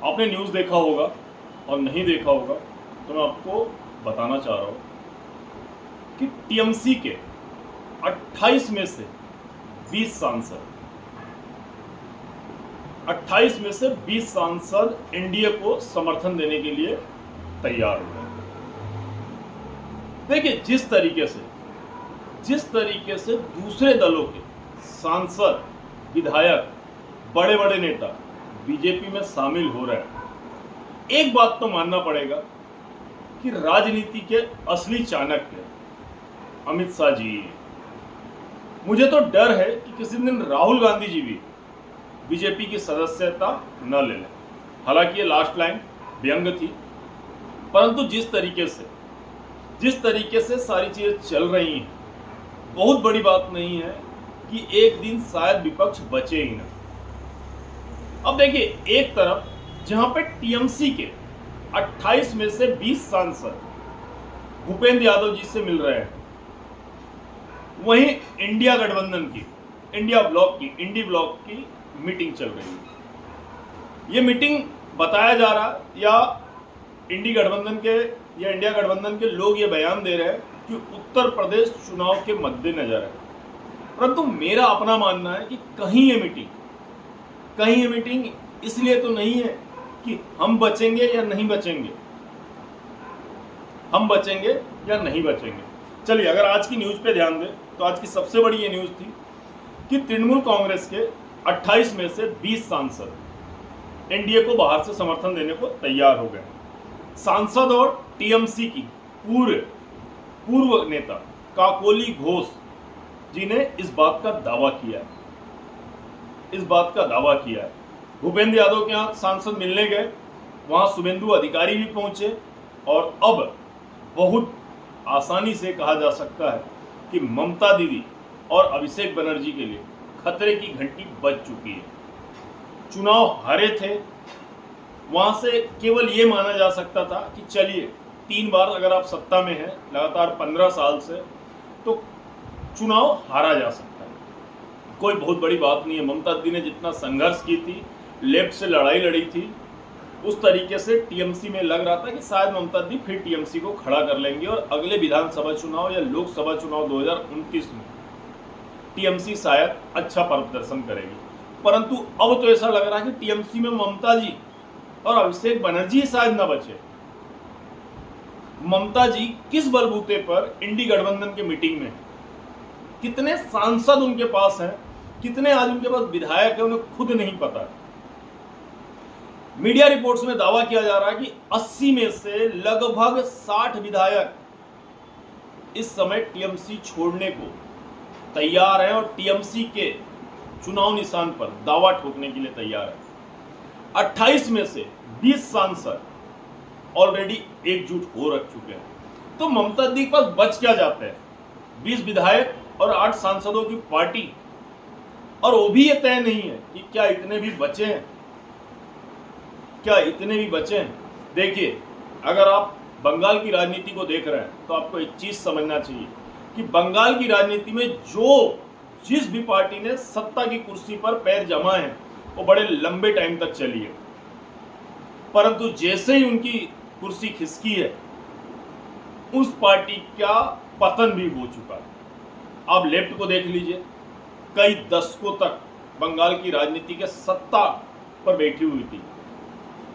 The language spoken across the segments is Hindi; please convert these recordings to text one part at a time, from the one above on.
आपने न्यूज़ देखा होगा और नहीं देखा होगा तो मैं आपको बताना चाह रहा हूँ कि टीएमसी के 28 में से 20 सांसद 28 में से 20 सांसद एनडीए को समर्थन देने के लिए तैयार हो गए। देखिए, जिस तरीके से दूसरे दलों के सांसद, विधायक, बड़े बड़े नेता बीजेपी में शामिल हो रहे हैं, एक बात तो मानना पड़ेगा कि राजनीति के असली चाणक्य अमित शाह जी। मुझे तो डर है कि किसी दिन राहुल गांधी जी भी बीजेपी की सदस्यता न ले लें। हालांकि ये लास्ट लाइन व्यंग थी, परंतु जिस तरीके से सारी चीजें चल रही हैं, बहुत बड़ी बात नहीं है कि एक दिन शायद विपक्ष बचे ही ना। अब देखिए, एक तरफ जहां पे टीएमसी के 28 में से 20 सांसद भूपेंद्र यादव जी से मिल रहे हैं, वहीं इंडिया गठबंधन की इंडी ब्लॉक की मीटिंग चल रही है। ये मीटिंग बताया जा रहा या इंडिया गठबंधन के लोग ये बयान दे रहे हैं कि उत्तर प्रदेश चुनाव के मद्देनजर है। परंतु मेरा अपना मानना है कि कहीं ये मीटिंग इसलिए तो नहीं है कि हम बचेंगे या नहीं बचेंगे। चलिए, अगर आज की न्यूज पे ध्यान दें तो आज की सबसे बड़ी ये न्यूज थी कि तृणमूल कांग्रेस के 28 में से 20 सांसद एनडीए को बाहर से समर्थन देने को तैयार हो गए। सांसद और टीएमसी की पूर्व नेता काकोली घोष जी ने इस बात का दावा किया है। भूपेंद्र यादव के यहाँ सांसद मिलने गए, वहां शुभेंदु अधिकारी भी पहुंचे और अब बहुत आसानी से कहा जा सकता है कि ममता दीदी और अभिषेक बनर्जी के लिए खतरे की घंटी बज चुकी है। चुनाव हारे थे, वहां से केवल ये माना जा सकता था कि चलिए 3 बार अगर आप सत्ता में हैं लगातार 15 साल से, तो चुनाव हारा जा सकता है, कोई बहुत बड़ी बात नहीं है। ममता दीदी ने जितना संघर्ष की थी, लेफ्ट से लड़ाई लड़ी थी, उस तरीके से टीएमसी में लग रहा था कि शायद ममता दीदी फिर टीएमसी को खड़ा कर लेंगे और अगले विधानसभा चुनाव या लोकसभा चुनाव 2029 में टीएमसी शायद अच्छा प्रदर्शन करेगी। परंतु अब तो ऐसा लग रहा है कि टीएमसी में ममता जी और अभिषेक बनर्जी शायद न बचे। ममता जी किस बलबूते पर इंडी गठबंधन के मीटिंग में, कितने सांसद उनके पास हैं, कितने आज उनके पास विधायक है, उन्हें खुद नहीं पता। मीडिया रिपोर्ट्स में दावा किया जा रहा है कि 80 में से लगभग 60 विधायक इस समय टीएमसी छोड़ने को तैयार हैं और टीएमसी के चुनाव निशान पर दावा ठोकने के लिए तैयार है। 28 में से 20 सांसद ऑलरेडी एकजुट हो रख चुके हैं। तो ममता दीदी के पास बच क्या जाते हैं? 20 विधायक और 8 सांसदों की पार्टी, और वो भी ये तय नहीं है कि क्या इतने भी बचे हैं। देखिए, अगर आप बंगाल की राजनीति को देख रहे हैं तो आपको एक चीज समझना चाहिए कि बंगाल की राजनीति में जिस भी पार्टी ने सत्ता की कुर्सी पर पैर जमाए हैं वो बड़े लंबे टाइम तक चली है, परंतु जैसे ही उनकी कुर्सी खिसकी है उस पार्टी का पतन भी हो चुका है। आप लेफ्ट को देख लीजिए, कई दशकों तक बंगाल की राजनीति के सत्ता पर बैठी हुई थी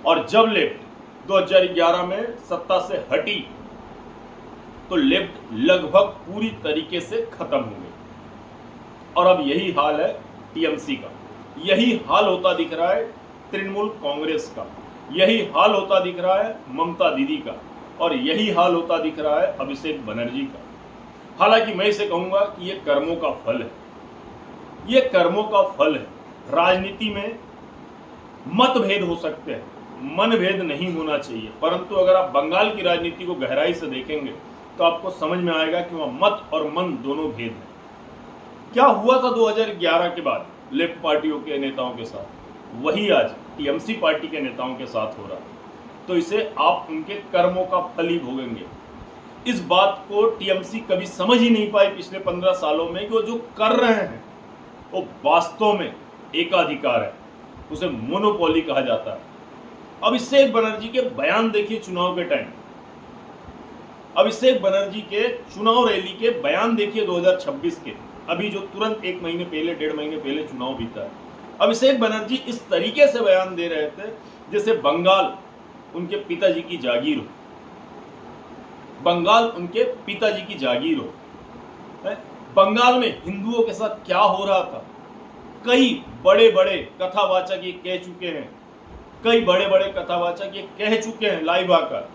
और जब लेफ्ट 2011 में सत्ता से हटी तो लेफ्ट लगभग पूरी तरीके से खत्म हो गई। और अब यही हाल है टीएमसी का, यही हाल होता दिख रहा है तृणमूल कांग्रेस का, यही हाल होता दिख रहा है ममता दीदी का, और यही हाल होता दिख रहा है अभिषेक बनर्जी का। हालांकि मैं इसे कहूंगा कि ये कर्मों का फल है। राजनीति में मतभेद हो सकते हैं, मनभेद नहीं होना चाहिए, परंतु अगर आप बंगाल की राजनीति को गहराई से देखेंगे तो आपको समझ में आएगा कि वहां मत और मन दोनों भेद हैं। क्या हुआ था 2011 के बाद लेफ्ट पार्टियों के नेताओं के साथ, वही आज टीएमसी पार्टी के नेताओं के साथ हो रहा है। तो इसे आप उनके कर्मों का फल ही भोगेंगे। इस बात को टीएमसी कभी समझ ही नहीं पाई पिछले 15 सालों में कि वो जो कर रहे हैं वो वास्तव में एकाधिकार है, उसे मोनोपोली कहा जाता है। अभिषेक बनर्जी के बयान देखिए चुनाव के टाइम, अभिषेक बनर्जी के चुनाव रैली के बयान देखिए 2026 के, अभी जो तुरंत 1 महीने पहले 1.5 महीने पहले चुनाव बीता है। अभिषेक बनर्जी इस तरीके से बयान दे रहे थे जैसे बंगाल उनके पिताजी की जागीर हो, बंगाल उनके पिताजी की जागीर हो। बंगाल में हिंदुओं के साथ क्या हो रहा था, कई बड़े बड़े कथावाचक ये कह चुके हैं, कई बड़े बड़े कथावाचक ये कह चुके हैं लाइव आकर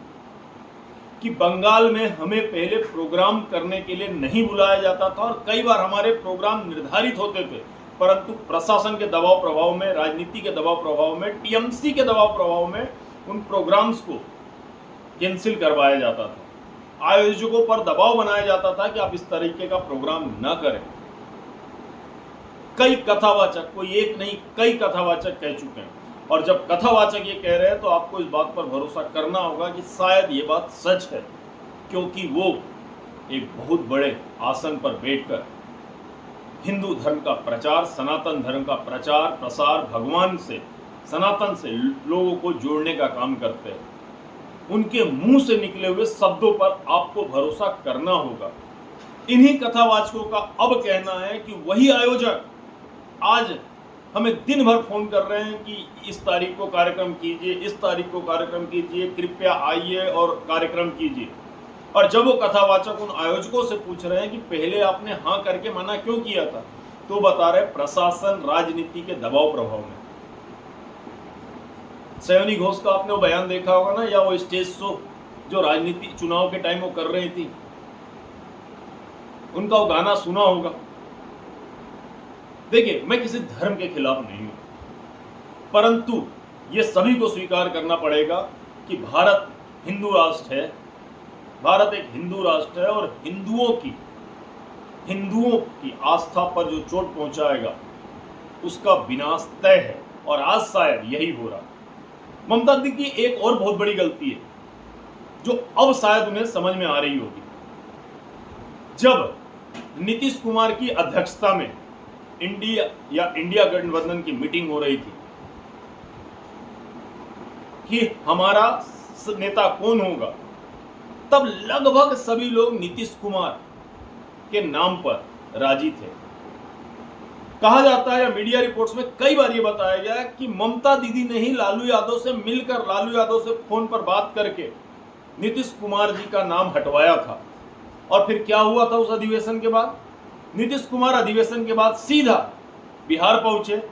कि बंगाल में हमें पहले प्रोग्राम करने के लिए नहीं बुलाया जाता था और कई बार हमारे प्रोग्राम निर्धारित होते थे, परंतु प्रशासन के दबाव प्रभाव में, राजनीति के दबाव प्रभाव में, टीएमसी के दबाव प्रभाव में उन प्रोग्राम्स को कैंसिल करवाया जाता था। आयोजकों पर दबाव बनाया जाता था कि आप इस तरीके का प्रोग्राम न करें। कई कथावाचक, कोई एक नहीं कई कथावाचक कह चुके हैं, और जब कथावाचक ये कह रहे हैं तो आपको इस बात पर भरोसा करना होगा कि शायद ये बात सच है, क्योंकि वो एक बहुत बड़े आसन पर बैठकर हिंदू धर्म का प्रचार, सनातन धर्म का प्रचार प्रसार, भगवान से, सनातन से लोगों को जोड़ने का काम करते हैं। उनके मुंह से निकले हुए शब्दों पर आपको भरोसा करना होगा। इन्हीं कथावाचकों का अब कहना है कि वही आयोजक आज हमें दिन भर फोन कर रहे हैं कि इस तारीख को कार्यक्रम कीजिए, इस तारीख को कार्यक्रम कीजिए, कृपया आइए और कार्यक्रम कीजिए। और जब वो कथावाचक उन आयोजकों से पूछ रहे हैं कि पहले आपने हाँ करके मना क्यों किया था, तो बता रहे प्रशासन, राजनीति के दबाव प्रभाव में। सयोनी घोष का आपने वो बयान देखा होगा ना, या वो स्टेज शो जो राजनीति चुनाव के टाइम वो कर रही थी, उनका वो गाना सुना होगा। देखिए, मैं किसी धर्म के खिलाफ नहीं हूं, परंतु ये सभी को स्वीकार करना पड़ेगा कि भारत हिंदू राष्ट्र है, भारत एक हिंदू राष्ट्र है, और हिंदुओं की आस्था पर जो चोट पहुंचाएगा उसका विनाश तय है, और आज शायद यही हो रहा। ममता दीदी की एक और बहुत बड़ी गलती है जो अब शायद उन्हें समझ में आ रही होगी। जब नीतीश कुमार की अध्यक्षता में इंडिया गठबंधन की मीटिंग हो रही थी कि हमारा नेता कौन होगा, तब लगभग सभी लोग नीतीश कुमार के नाम पर राजी थे। कहा जाता है, या मीडिया रिपोर्ट्स में कई बार ये बताया गया कि ममता दीदी ने ही लालू यादव से मिलकर, लालू यादव से फोन पर बात करके नीतीश कुमार जी का नाम हटवाया था। और फिर क्या हुआ था उस अधिवेशन के बाद? नीतीश कुमार अधिवेशन के बाद सीधा बिहार पहुंचे।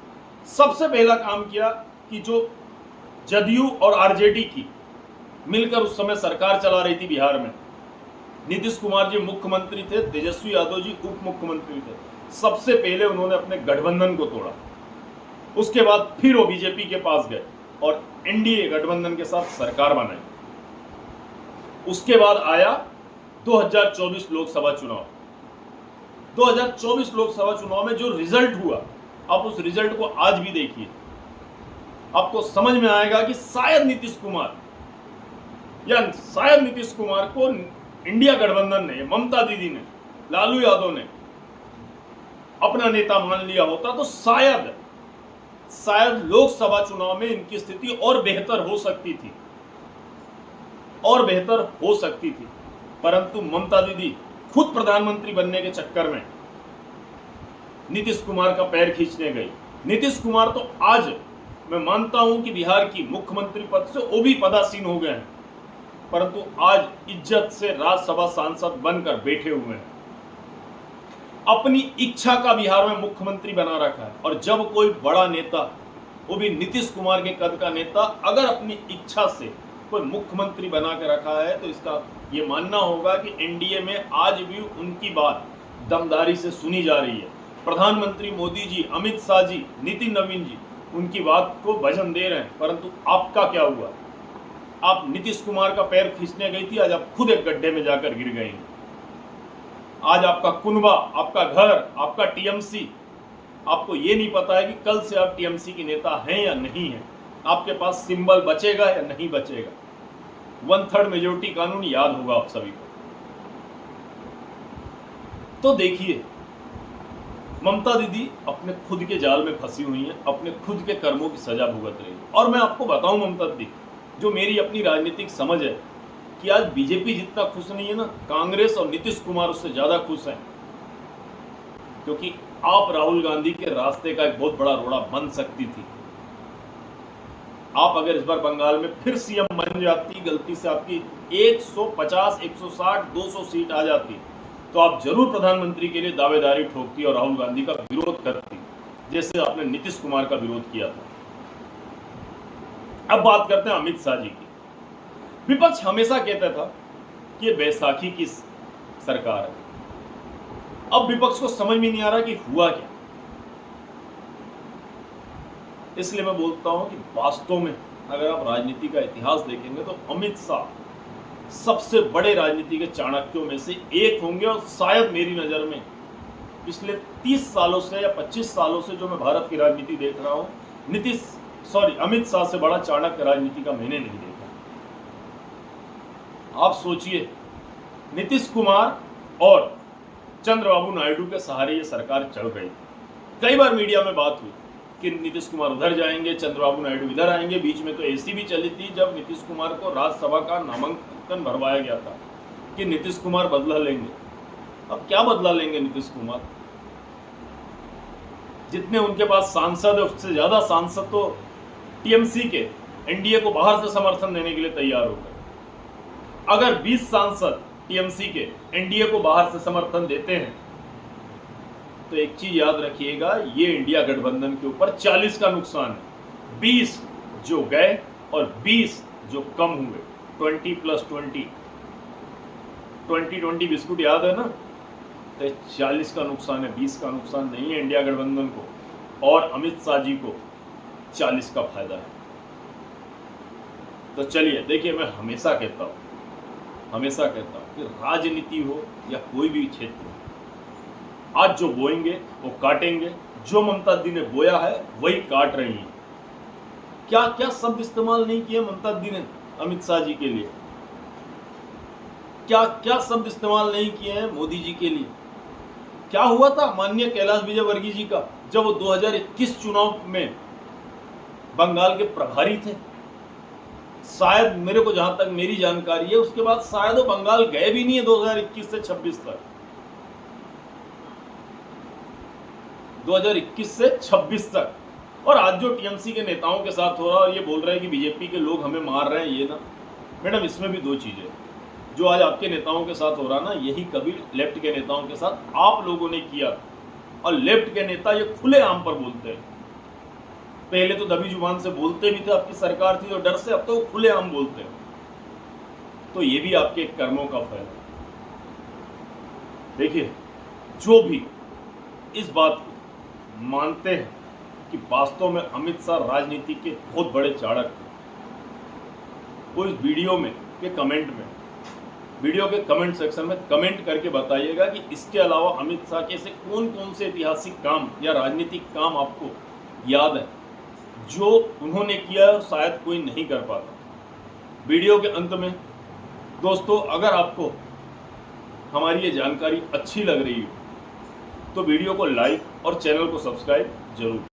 सबसे पहला काम किया कि जो जदयू और आरजेडी की मिलकर उस समय सरकार चला रही थी बिहार में, नीतीश कुमार जी मुख्यमंत्री थे, तेजस्वी यादव जी उप मुख्यमंत्री थे, सबसे पहले उन्होंने अपने गठबंधन को तोड़ा। उसके बाद फिर वो बीजेपी के पास गए और एनडीए गठबंधन के साथ सरकार बनाई। उसके बाद आया 2024 लोकसभा चुनाव। 2024 लोकसभा चुनाव में जो रिजल्ट हुआ, आप उस रिजल्ट को आज भी देखिए, आपको समझ में आएगा कि शायद नीतीश कुमार को इंडिया गठबंधन ने, ममता दीदी ने, लालू यादव ने अपना नेता मान लिया होता तो शायद लोकसभा चुनाव में इनकी स्थिति और बेहतर हो सकती थी, परंतु ममता दीदी खुद प्रधानमंत्री बनने के चक्कर में नीतीश कुमार का पैर खींचने गई। नीतीश कुमार तो आज मैं मानता हूं कि बिहार की मुख्यमंत्री पद से वो भी पदासीन हो गए हैं, परंतु आज इज्जत से राज्यसभा सांसद बनकर बैठे हुए हैं। अपनी इच्छा का बिहार में मुख्यमंत्री बना रखा है। और जब कोई बड़ा नेता, वो भी नीतीश कुमार के कद का नेता, अगर अपनी इच्छा से कोई मुख्यमंत्री बना के रखा है तो इसका ये मानना होगा कि एनडीए में आज भी उनकी बात दमदारी से सुनी जा रही है। प्रधानमंत्री मोदी जी, अमित शाह जी, नितिन नवीन जी उनकी बात को वजन दे रहे हैं, परंतु आपका क्या हुआ? आप नीतीश कुमार का पैर खींचने गई थी, आज आप खुद एक गड्ढे में जाकर गिर गई। आज आपका कुनबा, आपका घर, आपका टीएमसी, आपको ये नहीं पता है कि कल से आप टीएमसी की नेता हैं या नहीं हैं। आपके पास सिंबल बचेगा या नहीं बचेगा। 1/3 मेजोरिटी कानून याद होगा आप सभी को। तो देखिए, ममता दीदी अपने खुद के जाल में फंसी हुई हैं, अपने खुद के कर्मों की सजा भुगत रही है। और मैं आपको बताऊं, ममता दीदी जो मेरी अपनी राजनीतिक समझ है कि आज बीजेपी जितना खुश नहीं है ना, कांग्रेस और नीतीश कुमार उससे ज्यादा खुश हैं, क्योंकि आप राहुल गांधी के रास्ते का एक बहुत बड़ा रोड़ा बन सकती थी। आप अगर इस बार बंगाल में फिर सीएम बन जाती, गलती से आपकी 150, 160, 200 सीट आ जाती, तो आप जरूर प्रधानमंत्री के लिए दावेदारी ठोकती और राहुल गांधी का विरोध करती, जैसे आपने नीतीश कुमार का विरोध किया था। अब बात करते हैं अमित शाह जी की। विपक्ष हमेशा कहता था कि ये बैसाखी की सरकार है। अब विपक्ष को समझ में नहीं आ रहा कि हुआ क्या। इसलिए मैं बोलता हूं कि वास्तव में अगर आप राजनीति का इतिहास देखेंगे तो अमित शाह सबसे बड़े राजनीति के चाणक्यों में से एक होंगे, और शायद मेरी नजर में पिछले 30 सालों से या 25 सालों से जो मैं भारत की राजनीति देख रहा हूं, अमित शाह से बड़ा चाणक्य राजनीति का मैंने नहीं देखा। आप सोचिए, नीतीश कुमार और चंद्रबाबू नायडू के सहारे ये सरकार चल रही थी। कई बार मीडिया में बात हुई कि नीतीश कुमार उधर जाएंगे, चंद्रबाबू नायडू इधर आएंगे। बीच में तो ऐसी भी चली थी जब नीतीश कुमार को राज्यसभा का नामांकन भरवाया गया था कि नीतीश कुमार बदला लेंगे। अब क्या बदला लेंगे नीतीश कुमार? जितने उनके पास सांसद है उससे ज्यादा सांसद तो टीएमसी के एनडीए को बाहर से समर्थन देने के लिए तैयार हो गए। अगर 20 सांसद टीएमसी के एनडीए को बाहर से समर्थन देते हैं तो एक चीज याद रखिएगा, ये इंडिया गठबंधन के ऊपर 40 का नुकसान है। 20 जो गए और 20 जो कम हुए, 20+20, 20-20 बिस्कुट याद है ना, तो 40 का नुकसान है, 20 का नुकसान नहीं है इंडिया गठबंधन को, और अमित शाह जी को 40 का फायदा है। तो चलिए देखिए, मैं हमेशा कहता हूं कि राजनीति हो या कोई भी क्षेत्र हो, आज जो बोएंगे वो काटेंगे। जो ममता दी ने बोया है वही काट रही है। क्या क्या शब्द इस्तेमाल नहीं किए ममता दी ने अमित शाह जी के लिए? क्या क्या शब्द इस्तेमाल नहीं किए हैं मोदी जी के लिए? क्या हुआ था माननीय कैलाश विजयवर्गीय जी का जब वो 2021 चुनाव में बंगाल के प्रभारी थे? शायद, मेरे को जहां तक मेरी जानकारी है, उसके बाद शायद वो बंगाल गए भी नहीं है 2021 से 26 तक। 2021 से 26 तक। और आज जो टीएमसी के नेताओं के साथ हो रहा है और ये बोल रहे हैं कि बीजेपी के लोग हमें मार रहे हैं, ये ना मैडम, इसमें भी दो चीजें। जो आज आपके नेताओं के साथ हो रहा ना, यही कभी लेफ्ट के नेताओं के साथ आप लोगों ने किया। और लेफ्ट के नेता ये खुले आम पर बोलते हैं। पहले तो दबी जुबान से बोलते भी थे, आपकी सरकार थी तो डर से, अब तो खुले आम बोलते हैं। तो ये भी आपके कर्मों का फल है। देखिए, जो भी इस बात को मानते हैं कि वास्तव में अमित शाह राजनीति के बहुत बड़े चाणक्य हैं, वो इस वीडियो के कमेंट सेक्शन में कमेंट करके बताइएगा कि इसके अलावा अमित शाह के ऐसे कौन कौन से ऐतिहासिक काम या राजनीतिक काम आपको याद है जो उन्होंने किया है, शायद कोई नहीं कर पाता। वीडियो के अंत में दोस्तों, अगर आपको हमारी ये जानकारी अच्छी लग रही हो तो वीडियो को लाइक और चैनल को सब्सक्राइब जरूर।